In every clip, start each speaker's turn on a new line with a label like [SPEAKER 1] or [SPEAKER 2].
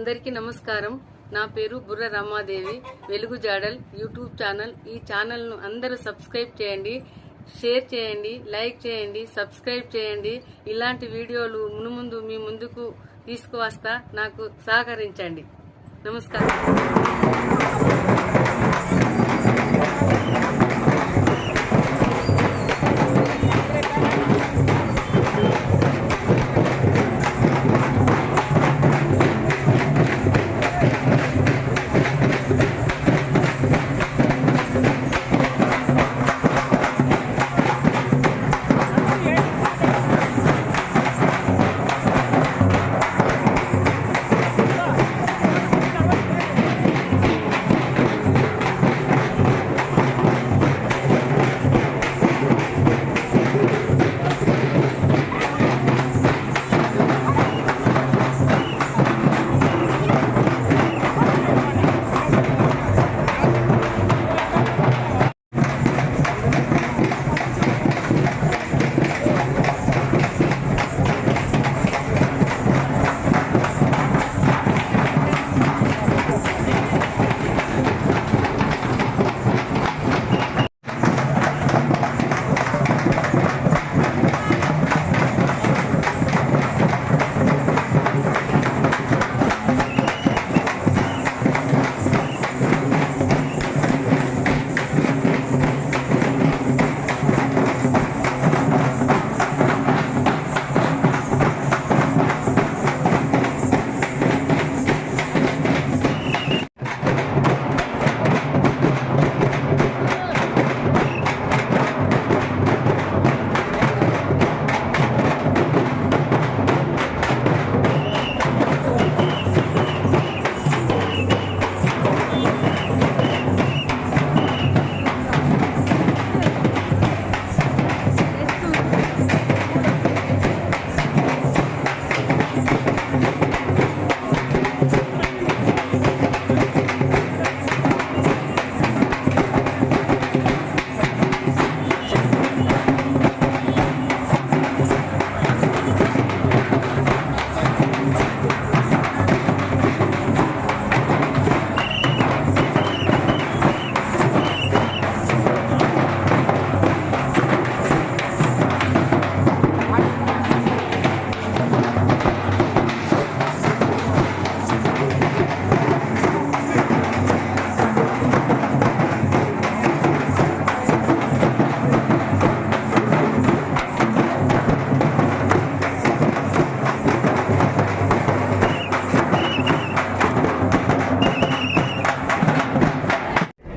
[SPEAKER 1] అందరికీ నమస్కారం. నా పేరు బుర్ర రమాదేవి. వెలుగు జాడల్ యూట్యూబ్ ఛానల్. ఈ ఛానల్ను అందరూ సబ్స్క్రైబ్ చేయండి, షేర్ చేయండి, లైక్ చేయండి, సబ్స్క్రైబ్ చేయండి. ఇలాంటి వీడియోలు మునుముందు మీ ముందుకు తీసుకువస్తా. నాకు సహకరించండి. నమస్కారం.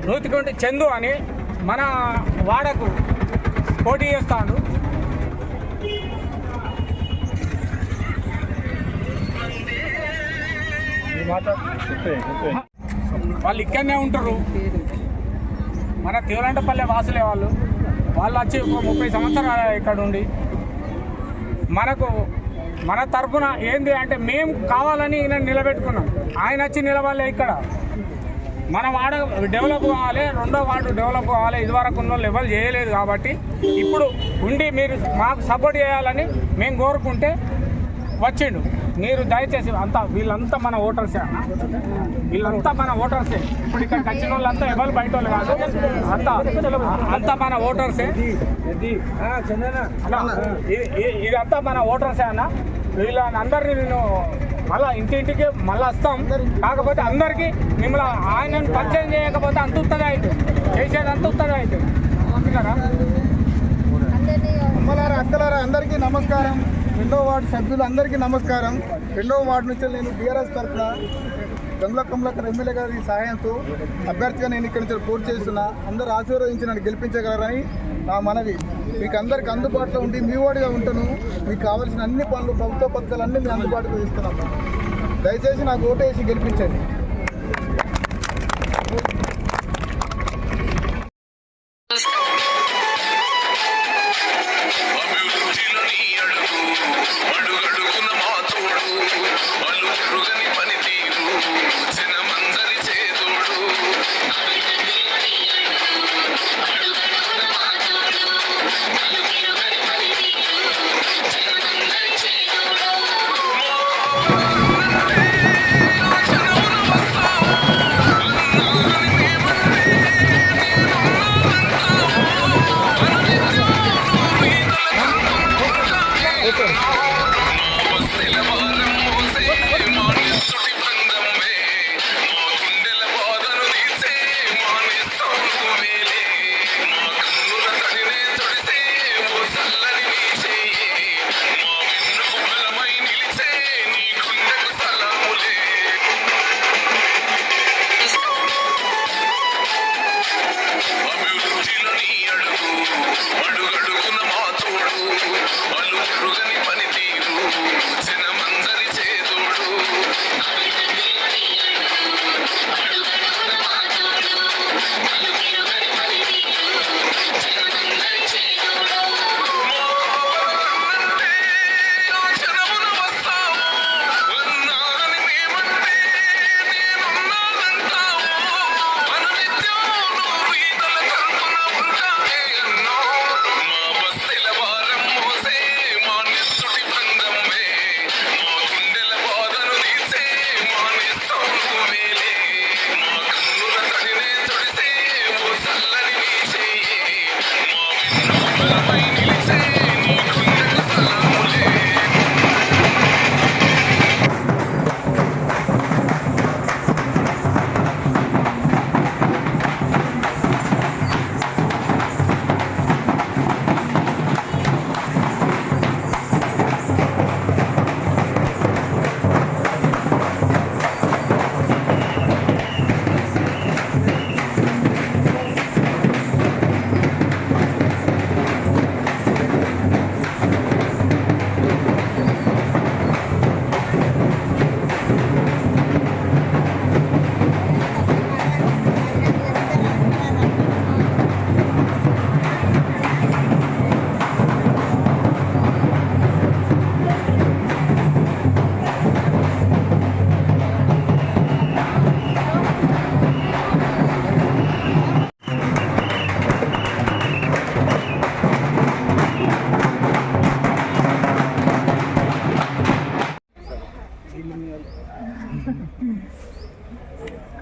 [SPEAKER 2] నూతికొండ చందు అని మన వాడకు పోటీ చేస్తాడు. వాళ్ళు ఇక్కడనే ఉంటారు. మన తిరువలంటపల్లె వాసులే వాళ్ళు వచ్చి ఒక 30 సంవత్సరాలు ఇక్కడ ఉండి మన తరఫున ఏంది అంటే మేము కావాలని ఈయన నిలబెట్టుకున్నాం. ఆయన వచ్చి నిలబడలే. ఇక్కడ మన వాడ డెవలప్ కావాలి, రెండో వార్డు డెవలప్ కావాలి. ఇదివరకు ఉన్న లెవెల్ చేయలేదు కాబట్టి ఇప్పుడు ఉండి మీరు మాకు సపోర్ట్ చేయాలని మేము కోరుకుంటే వచ్చిండు. మీరు దయచేసి వీళ్ళంతా మన ఓటర్సే వీళ్ళంతా మన ఓటర్సే. ఇప్పుడు ఇక్కడ వచ్చిన వాళ్ళంతా ఎవరు బయట వాళ్ళు కాదు, అంతా మన ఓటర్సే. ఇదంతా మన ఓటర్సే అన్న. వీళ్ళందరినీ నేను మళ్ళీ ఇంటింటికి మళ్ళీ వస్తాం. కాకపోతే అందరికీ మిమ్మల్ని ఆయనను పరిచయం చేయకపోతే అంత ఉత్తగా అవుతుంది, చేసేది అంత ఉత్తగా అవుతుంది. అనుకుంటున్నారా?
[SPEAKER 3] అమ్మలారా అక్కలారా అందరికీ నమస్కారం. 2వ వార్డు సభ్యులు అందరికీ నమస్కారం. 2వ వార్డు నుంచి నేను బీఆర్ఎస్ తరఫున గంగుల కమలాకర్ ఎమ్మెల్యే గారి సహాయంతో అభ్యర్థిగా నేను ఇక్కడ నుంచి పోటీ చేస్తున్నా. అందరూ ఆశీర్వదించి నన్ను గెలిపించగలరని నా మనవి. మీకు అందరికీ అందుబాటులో ఉండి మీ వాడిగా ఉంటాను. మీకు కావాల్సిన అన్ని పనులు, ప్రభుత్వ పథకాలన్నీ మేము అందుబాటులో ఇస్తున్నాం. దయచేసి నాకు ఓటేసి గెలిపించండి.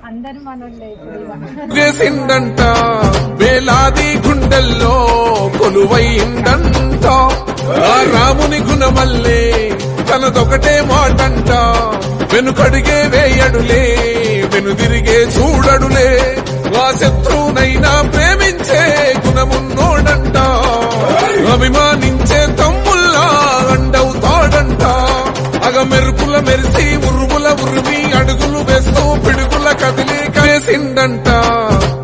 [SPEAKER 4] అందరు మనోళ్ళే ఇప్పుడు ఇక.
[SPEAKER 5] చేసిండంట వేలాది గుండెల్లో కొలువైందంట ఆ రాముని గుణమల్లే తనదొకటే మాటంట వెనుకడిగే వేయడులే వెనుదిరిగే చూడడులే ఆ శత్రువునైనా ప్రేమించే గుణమున్నోడంట అభిమానించే తమ్ముల్లా అండవుతాడంట అగ మెరుపుల మెరిసి ఉరుముల ఉరిమి అడుగులు వేస్తూ పిడుగుల కదిలి వేసిండంట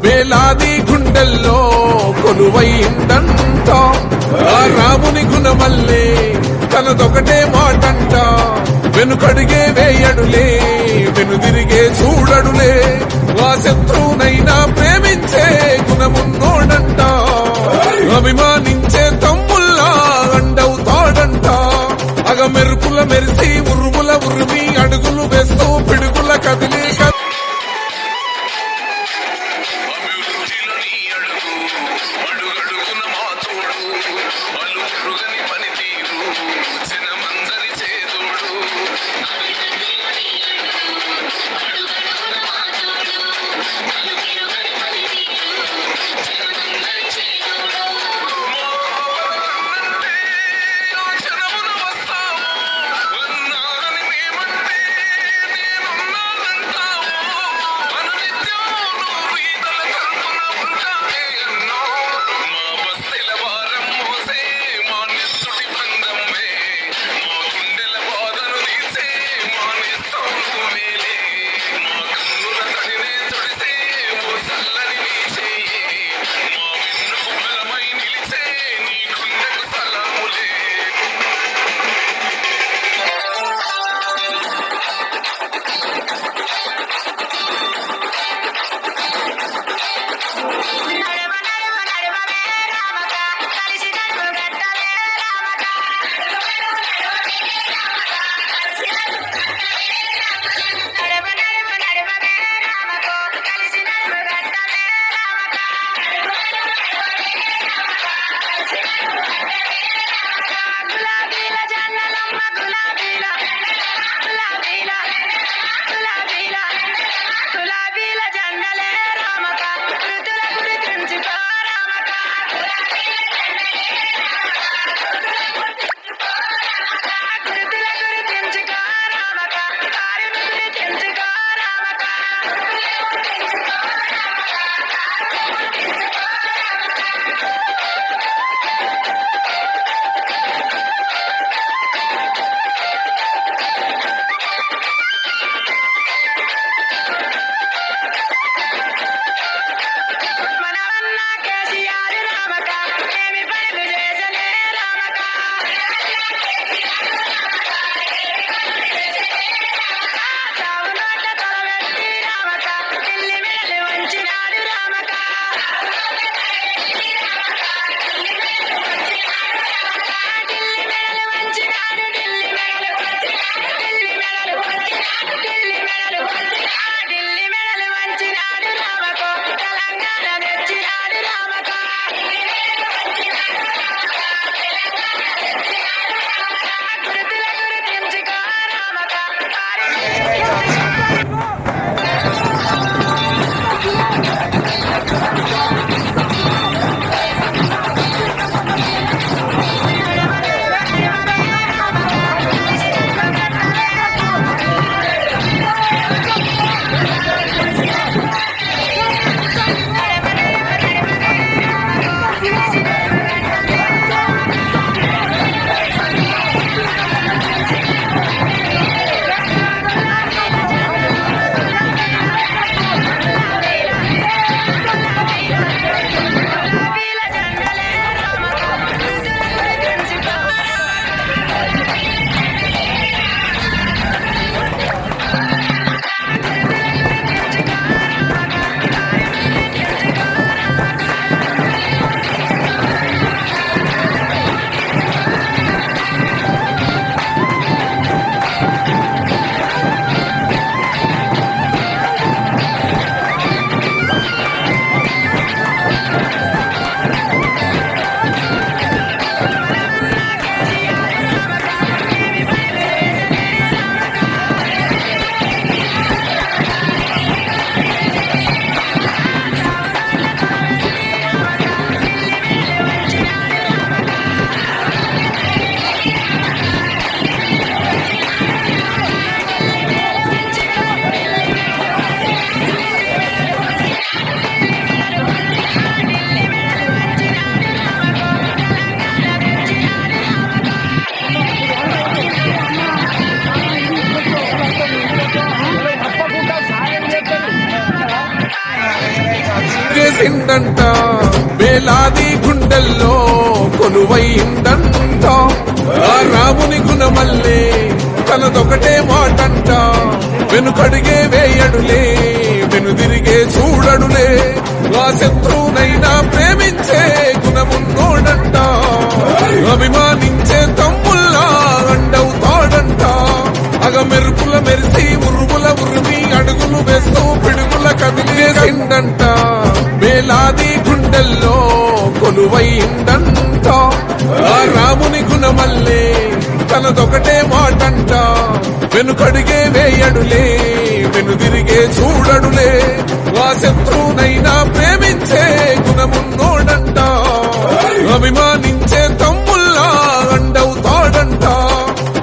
[SPEAKER 5] వేలాది గుండెల్లో కొలువైందంట ఆ రాముని గుణమల్లే తనదొకటే మాటంట వెనుకడిగే వేయడులే వెనుదిరిగే చూడడులే ఆ శత్రువునైనా ప్రేమించే గుణమున్నోడంట అభిమానించే తమ్ముల్లా అండవుతాడంట అగ మెరుపుల మెరిసి ఉరుముల ఉరిమి అడుగులు వేస్తూ పిడుగుల కదిలి దిగేసిందంట వేలాది గుండెల్లో కొలువైందంట ఆ రాముని గుణమల్లే తనదొకటే మాటంట వెనుకడిగే వేయడులే వెనుదిరిగే చూడడులే ఆ శత్రువునైనా ప్రేమించే గుణమున్నోడంట అభిమానించే తమ్ముల్లా అండవుతాడంట అగ మెరుపుల మెరిసి ఉరుముల ఉరిమి అడుగులు వేస్తూ పిడుగుల కదిలేసిందంట వేలాది గుండెల్లో కొలువైందంట ఆ రాముని గుణమల్లే తనదొకటే మాటంట వెనుకడిగే వేయడులే వెనుదిరిగే చూడడులే ఆ శత్రువునైనా ప్రేమించే గుణమున్నోడంట అభిమానించే తమ్ముల్లా అండవుతాడంట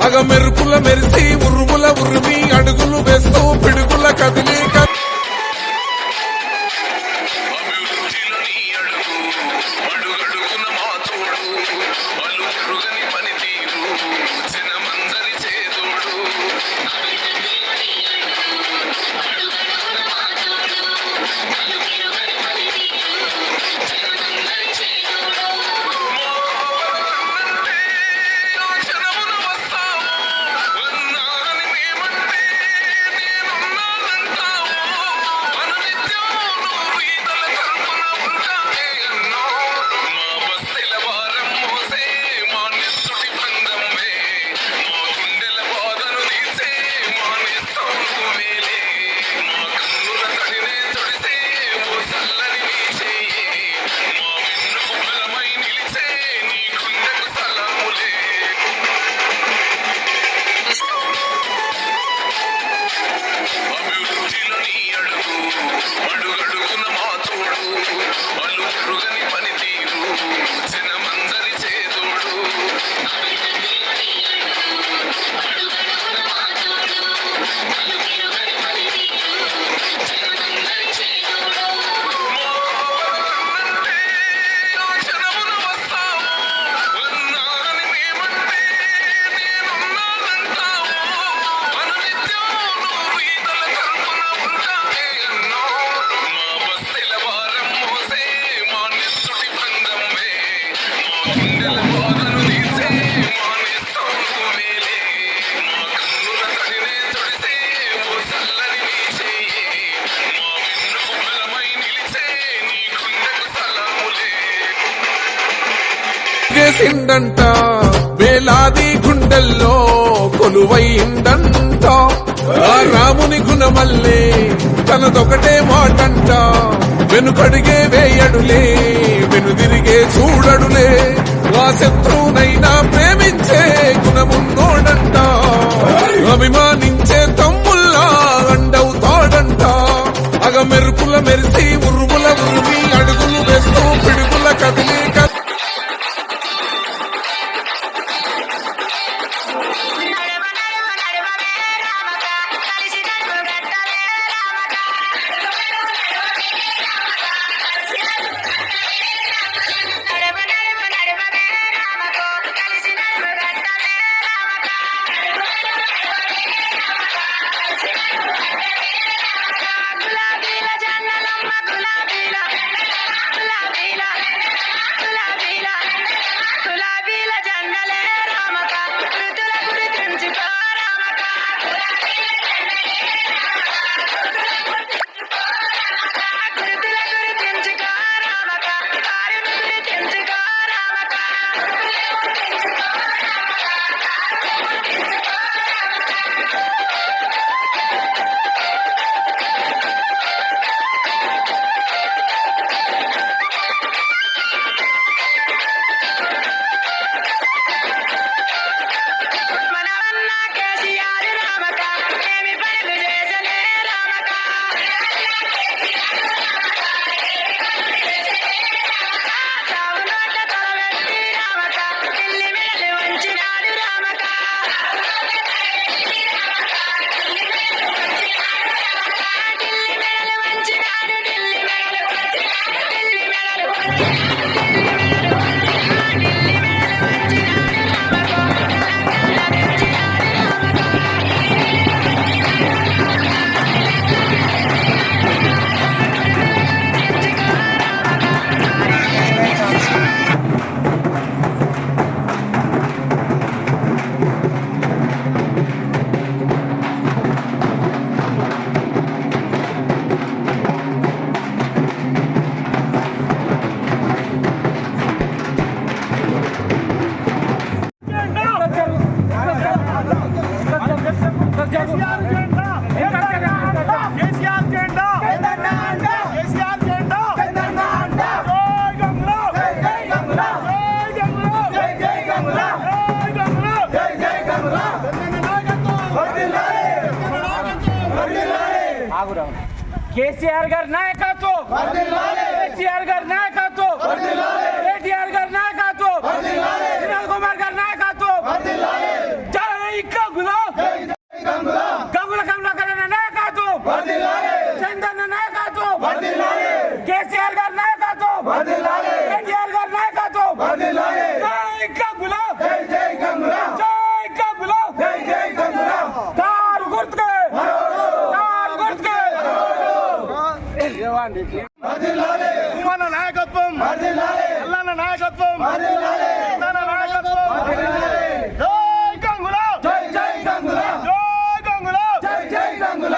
[SPEAKER 5] అగ మెరుపుల మెరిసి ఉరుముల ఉరిమి అడుగులు వేస్తూ పిడుగుల కదిలే దిగేసిందంట వేలాది గుండెల్లో కొలువైందంట ఆ రాముని గుణమల్లే తనదొకటే మాటంట వెనుకడిగే వేయడులే వెనుదిరిగే చూడడులే ఆ శత్రువునైనా ప్రేమించే గుణమున్నోడంట అభిమానించే తమ్ముల్లా అండవుతాడంట అగ మెరుపుల మెరిసి ఉరుముల ఉరిమి అడుగులు వేస్తూ పిడుగుల కదిలే
[SPEAKER 2] కేసీఆర్ గారి నాయకత్వం, కేసీఆర్ గారి నాయకత్వం, కేటీఆర్ గారి నాయకత్వం, వినోద్ కుమార్ గారి నాయకత్వం, జై గంగుల గంగుల కమలాకర్ నాయకత్వం, చందన్న నాయకత్వం, కేసీఆర్ గారి నాయకత్వం, కేటీఆర్ గారి నాయకత్వం, జై గంగుల జై గంగుల జై గంగుల కారు గుర్తుకే
[SPEAKER 3] మన నాయకత్వం, అల్లన్న నాయకత్వం, తన నాయకత్వం. జై గంగుల జై గంగుల జై గంగుల జై గంగుల.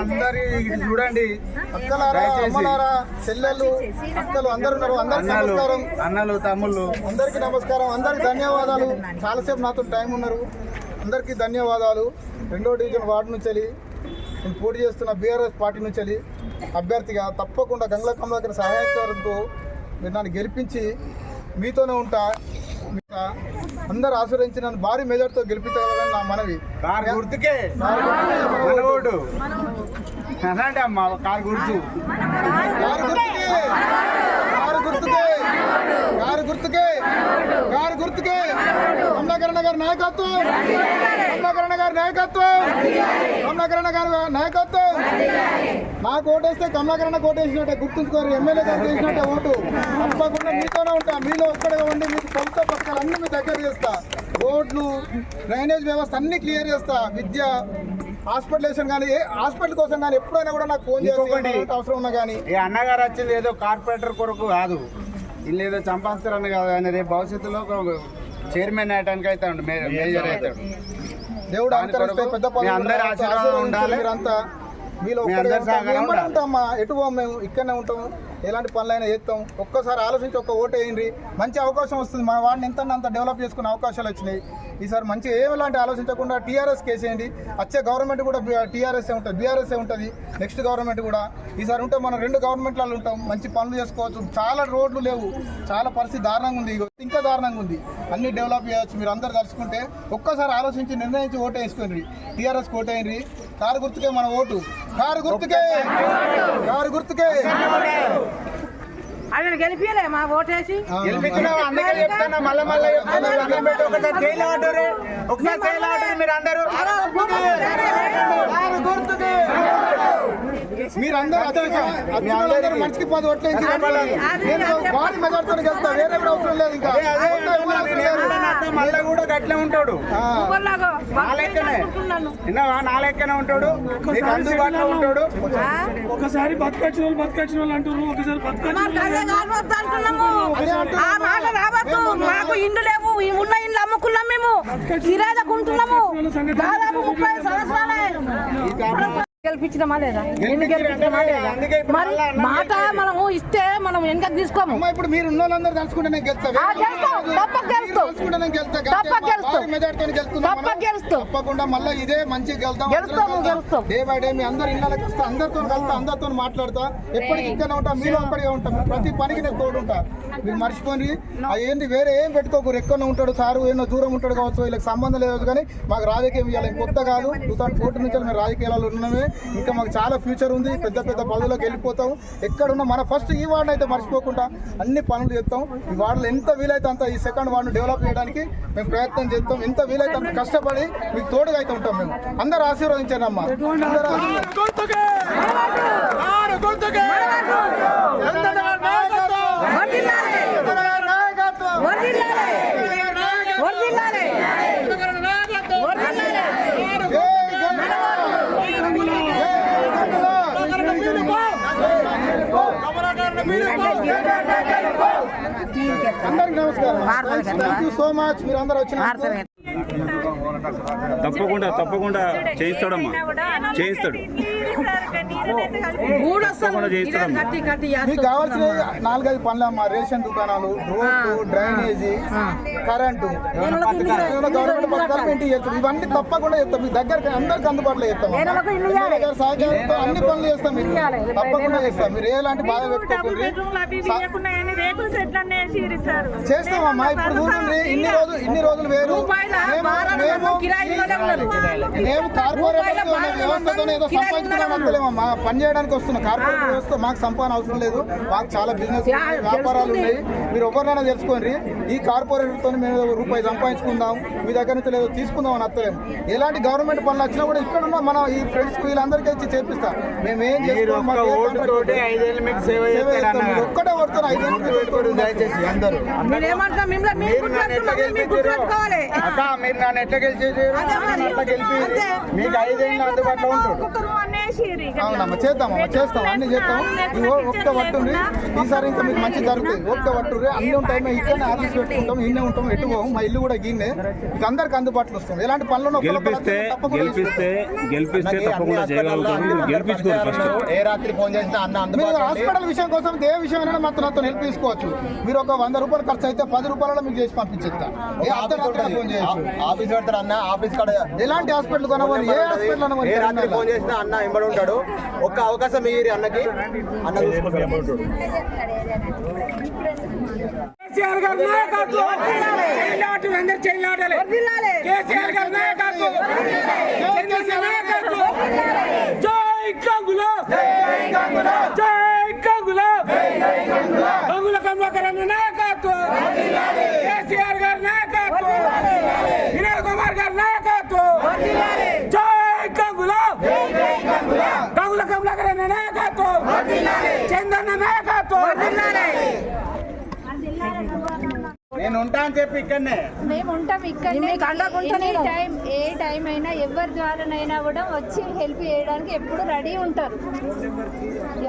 [SPEAKER 3] అందరి చూడండి, అక్కలారా, అమ్మలారా, చెల్లెళ్ళు, అక్కలు అందరు ఉన్నారు. అందరికి నమస్కారం. అన్నలు, తమ్ముళ్ళు, అందరికి నమస్కారం. అందరికి ధన్యవాదాలు. చాలాసేపు నాతో టైం ఉన్నారు. అందరికీ ధన్యవాదాలు. 2వ డివిజన్ వార్డు నుంచి నేను పోటీ చేస్తున్న బీఆర్ఎస్ పార్టీ నుంచి అభ్యర్థిగా తప్పకుండా గంగుల కమలాకర్ సహాయకారంతో మీరు నన్ను గెలిపించి మీతోనే ఉంటా. అందరు ఆశ్రయించి నన్ను భారీ మెజార్టీతో గెలిపించగలరని నా మనవి. కారు గుర్తుకే అమ్మా, కారు గుర్తు, కారు గుర్తుకే, కారు గుర్తుకే, కారు గుర్తుకే, కారు గుర్తుకే. కమలాకరణ గారి నాయకత్వం, కమలాకరణ గారి నాయకత్వం, కమలాకరణ గారి నాయకత్వం. నాకు ఓటేస్తే కమలాకరణ ఓటేసినట్టే గుర్తుంచుకోరు. ఎమ్మెల్యే గారు చేసినట్టే ఓటు. తప్పకుండా మీతోనే ఉంటా. మీలో ఒక్కడే ఉండి మీకు ప్రభుత్వ పథకాలు అన్ని మీ దగ్గర చేస్తా. రోడ్లు, డ్రైనేజ్ వ్యవస్థ అన్ని క్లియర్ చేస్తా. విద్య, హాస్పిటలేషన్ కానీ, హాస్పిటల్ కోసం కానీ ఎప్పుడైనా కూడా నాకు ఫోన్ చేయాలి అవసరం ఉన్నా కానీ. ఈ అన్నగారు వచ్చింది ఏదో కార్పొరేటర్ కొరకు కాదు, వీళ్ళు ఏదో చంపాస్తారని కాదు. ఆయన రేపు భవిష్యత్తులో చైర్మన్ అయ్యడానికి అవుతాడు, మేజర్ అవుతాడు. దేవుడు అనుకరిస్తే పెద్ద పదవి మీరంతా మీలో ఉంటామా, ఎటు పోం మేము ఇక్కడనే ఉంటాము, ఎలాంటి పనులైనా చేస్తాం. ఒక్కసారి ఆలోచించి ఒక్క ఓటు వేయండి, మంచి అవకాశం వస్తుంది. మన వాడిని ఎంత అంత డెవలప్ చేసుకునే అవకాశాలు వచ్చినాయి. ఈసారి మంచి ఏమిలాంటి ఆలోచించకుండా టీఆర్ఎస్ కేసేయండి. వచ్చే గవర్నమెంట్ కూడా టీఆర్ఎస్ ఉంటుంది, బీఆర్ఎస్ ఉంటుంది. నెక్స్ట్ గవర్నమెంట్ కూడా ఈసారి ఉంటే మనం 2 గవర్నమెంట్లలో ఉంటాం, మంచి పనులు చేసుకోవచ్చు. చాలా రోడ్లు లేవు, చాలా పరిస్థితి దారుణంగా ఉంది, ఇంకా దారుణంగా ఉంది. అన్ని డెవలప్ చేయవచ్చు. మీరు అందరు కలుసుకుంటే ఒక్కసారి ఆలోచించి నిర్ణయించి ఓటు వేసుకోండి. టీఆర్ఎస్ ఓటు వేయండి. కారు గుర్తుకే మన ఓటు, కారు గుర్తుకే, కారు గుర్తుకే.
[SPEAKER 4] ఆయన గెలిపియలే మా ఓటేసి
[SPEAKER 3] మీరందరూ మనిషికి 10 ఓట్లు భారీ మెజార్టీతో గెలుస్తా, వేరే కూడా అవసరం లేదు. ఇంకా
[SPEAKER 2] మళ్ళీ కూడా గట్లే ఉంటాడు, నా లెక్కనే ఉంటాడు, అందుబాటులో ఉంటాడు. ఒకసారి బతకొచ్చిన వాళ్ళు అంటున్నారు, ఒకసారి
[SPEAKER 4] మాకు ఇండ్లు లేవు, ఉన్న ఇండ్లు అమ్ముకున్నాం, మేము కిరాయికుంటున్నాము. దాదాపు 30 సంవత్సరాలే గెలిపించినమా లేదా? మరి మాట మనము ఇస్తే మనం వెనక తీసుకోము.
[SPEAKER 3] ఇప్పుడు మీరు ఉన్న వాళ్ళందరూ తలుచుకుంటే తప్పకుండా మళ్ళీ ఇదే మంచిగా గెలుస్తాం. డే బై డే మీ అందరు ఇళ్ళకి వస్తా, అందరితో కలుస్తా, అందరితో మాట్లాడతా. ఎప్పటికి ఇక్కడనే ఉంటాం, మీరు అక్కడికే ఉంటాం. ప్రతి పనికి నేను తోడు ఉంటా. మీరు మర్చిపోండి, ఏంటి వేరే ఏం పెట్టుకోకూరు. ఎక్కడ ఉంటాడు సారు, ఏమో దూరం ఉంటాడు కావచ్చు, వీళ్ళకి సంబంధం లేదు. కానీ మాకు రాజకీయం ఇవ్వాలి, కొత్త కాదు. 2014 నుంచి మేము రాజకీయాలలో ఉన్నామే. ఇంకా మాకు చాలా ఫ్యూచర్ ఉంది, పెద్ద పెద్ద పదవులకు వెళ్ళిపోతాం. ఎక్కడున్నా మన ఫస్ట్ ఈ వార్డును అయితే మర్చిపోకుండా అన్ని పనులు చేస్తాం. ఈ వార్డులో ఎంత వీలైతే అంత, ఈ సెకండ్ వార్డును డెవలప్ చేయడానికి మేము ప్రయత్నం చేస్తాం. ఎంత వీలైతే అంత కష్టపడి మీకు తోడుగా అయితే ఉంటాం. మేము అందరూ ఆశీర్వదించండి అమ్మా. అందరికి నమస్కారం. Thank you so much. మీరు అందరూ వచ్చిన
[SPEAKER 2] తప్పకుండా చేయిస్తాడమ్మా, చేయిస్తాడు.
[SPEAKER 3] మీకు కావాల్సిన 4-5 పనులు అమ్మా. రేషన్ దుకాణాలు, రోడ్డు, డ్రైనేజీ, కరెంటు, గవర్నమెంట్ పథకాలు ఇంటికి చేస్తాం. ఇవన్నీ తప్పకుండా చేస్తాం. మీ దగ్గరికి అందరికి అందుబాటులో చేస్తాం. సహకారంతో అన్ని పనులు చేస్తాం. మీకు తప్పకుండా చేస్తాం. మీరు ఎలాంటి బాధ పెట్టుకోకుండా చేస్తామమ్మా. ఇప్పుడు చూడండి, ఇన్ని రోజులు వేరు. మేము కార్పొరేట్ వ్యవస్థతో ఏదో సంపాదించుకున్నాం అంతలేమమ్మా. పని చేయడానికి వస్తున్నాం. కార్పొరేట్ వ్యవస్థ మాకు సంపాదన అవసరం లేదు. మాకు చాలా బిజినెస్ వ్యాపారాలు ఉన్నాయి. మీరు ఎవరినైనా తెలుసుకోండి. ఈ కార్పొరేట్తో మేము రూపాయి సంపాదించుకుందాం, మీ దగ్గర నుంచి లేదో తీసుకుందాం అని అత్తలేము. ఎలాంటి గవర్నమెంట్ పనులు వచ్చినా కూడా ఇక్కడ ఉన్న మన ఈ ఫ్రెండ్స్ వీళ్ళందరికీ వచ్చి చేపిస్తాం. మేము ఏం చేస్తాం, ఒక్కటే పడుతున్నాం. 5 ఏళ్ళు పెట్టుకోండి దయచేసి అందరూ.
[SPEAKER 2] మీరు నన్ను ఎట్లా గెలిపి మీకు 5 ఏళ్ళు అందుబాటులో ఉంటుంది.
[SPEAKER 3] అవునమ్మా, చేద్దామమ్మా, చేస్తాం. అన్ని చేస్తాం. ఒక్క పట్టుంది. ఈసారి ఇంకా మీకు మంచి జరుగుతుంది. ఒక్క పట్టు అన్ని ఉంటాయి. మేము ఇక్కడనే ఆఫీస్ పెట్టుకుంటాం, ఇన్నే ఉంటాం, ఎటు పోము. మా ఇల్లు కూడా గిన్నే. ఇంకా అందరికి అందుబాటులో వస్తాం. ఎలాంటి పనులను
[SPEAKER 6] గెలిపిస్తే తప్పకుండా చేయగలుగుతాం. గెలిపించుకోవాలి ఫస్ట్.
[SPEAKER 3] ఏ రాత్రి ఫోన్ చేసినా మీరు హాస్పిటల్ విషయం కోసం ఏ విషయమైనా మాత్రం నాతో హెల్ప్ తీసుకోవచ్చు. మీరు ఒక 100 రూపాయలు ఖర్చు అయితే 10 రూపాయలలో మీకు చేసి పంపించేస్తా. ఫోన్ చేయొచ్చు. ఆఫీస్ పెడతారు అన్న, ఆఫీస్ కాడ ఎలాంటి హాస్పిటల్ కొనమని, ఏ హాస్పిటల్ అనమని ఫోన్ చేసినా అన్న ఇంబడి ఉంటాడు. ఒక్క అవకాశం మీరు అన్నకి, అన్న చూసుకుంటాడు.
[SPEAKER 2] కేసీఆర్ గారి నాయకత్వం, కేసీఆర్ గారి నాయకత్వం, జై గంగుల, జై గంగుల, గంగుల కమలాకర్ అన్న నాయకత్వం, కేసీఆర్ గారి నాయకత్వం, వినోద్ కుమార్ గారి నాయకత్వం, జై గంగుల, గంగుల కమలాకర్ అన్న నాయకత్వం, చందన్న నాయకత్వం.
[SPEAKER 3] నేను ఉంటా అని చెప్పి ఇక్కడనే
[SPEAKER 7] మేము ఉంటాం ఇక్కడ
[SPEAKER 4] మీకు అండగా ఉంటా నేను.
[SPEAKER 7] ఏ టైం అయినా ఎవరి ద్వారానైనా కూడా వచ్చి హెల్ప్ చేయడానికి ఎప్పుడు రెడీ ఉంటారు.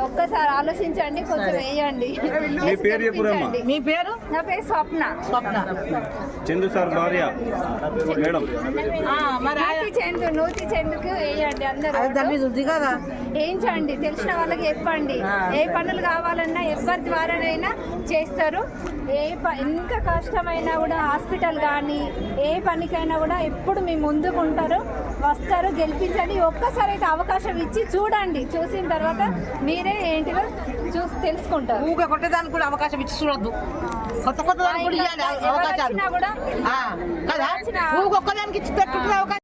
[SPEAKER 7] ఒక్కసారి ఆలోచించండి, కొంచెం వేయండి.
[SPEAKER 6] మీ పేరు చెప్పురమ్మా.
[SPEAKER 4] మీ పేరు?
[SPEAKER 7] నా పేరు స్వప్న.
[SPEAKER 4] స్వప్న.
[SPEAKER 6] చందు సార్ భార్య మేడం.
[SPEAKER 7] నూతి చెందుకు వేయండి అందరూ.
[SPEAKER 4] అది దాని మీద ఉంది కదా.
[SPEAKER 7] వేయించండి, తెలిసిన వాళ్ళకి చెప్పండి. ఏ పనులు కావాలన్నా ఎవరి ద్వారానైనా చేస్తారు. ఎంత కష్టమైనా కూడా హాస్పిటల్ కానీ ఏ పనికైనా కూడా ఎప్పుడు మీ ముందుకు ఉంటారు, వస్తారు. గెలిపించండి. ఒక్కసారి అయితే అవకాశం ఇచ్చి చూడండి. చూసిన తర్వాత మీరే ఏంటిదో చూసి తెలుసుకుంటారు.
[SPEAKER 4] ఊగా కొట్టేదానికి కూడా అవకాశం ఇచ్చి చూడొద్దు. కొత్త కొత్త దానికి కూడా ఇవ్వాలి అవకాశాలు.
[SPEAKER 7] ఎవరు వచ్చినా కూడా
[SPEAKER 4] కదా ఊగొక్కదానికి ఇచ్చి పెట్టుకుంటే అవకాశం